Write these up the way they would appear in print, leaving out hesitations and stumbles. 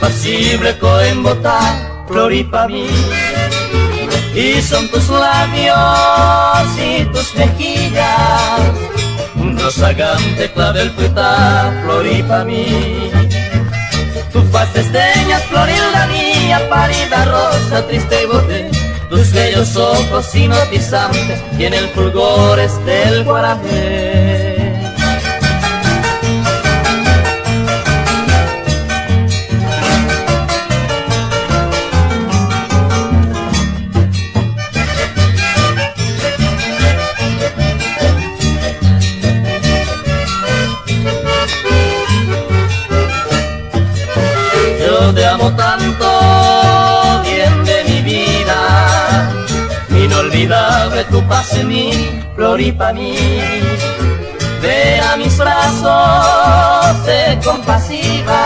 apacible coembota, florí pa' mí. Y son tus labios y tus mejillas, un rozagante clavel puta, florí pa' mí. Tu faz desdeñas, Florilda mía, parida rosa, triste y bote, tus bellos ojos hipnotizantes y en el fulgor del guarajé. Yo te amo tanto, bien de mi vida, inolvidable tu paz en mí, florí pa' mí. Ven a mis brazos, sé compasiva,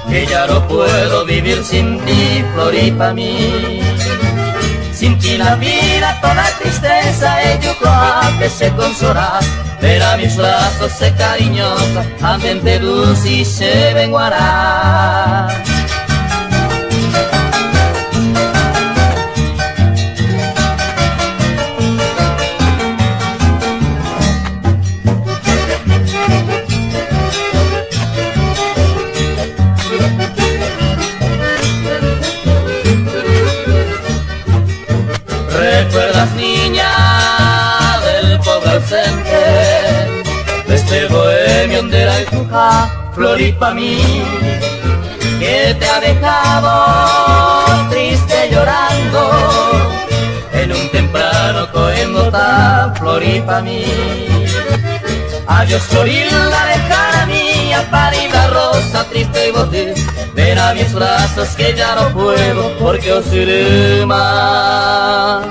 que ya no puedo vivir sin ti, florí pa' mí. Sin ti la vida, toda tristeza, ello que se consola. Ven a mis brazos, sé cariñosa, ambiente dulce y se venguará. ¿Recuerdas, niña, del pobre ausente, de este bohemio donde era el Jujá, florí pa' mí, que te ha dejado triste llorando en un temprano coembota, florí pa' mí? Adiós, Florilda lejana mía, parida rosa, triste y bote, ven a mis brazos que ya no puedo porque os iré más.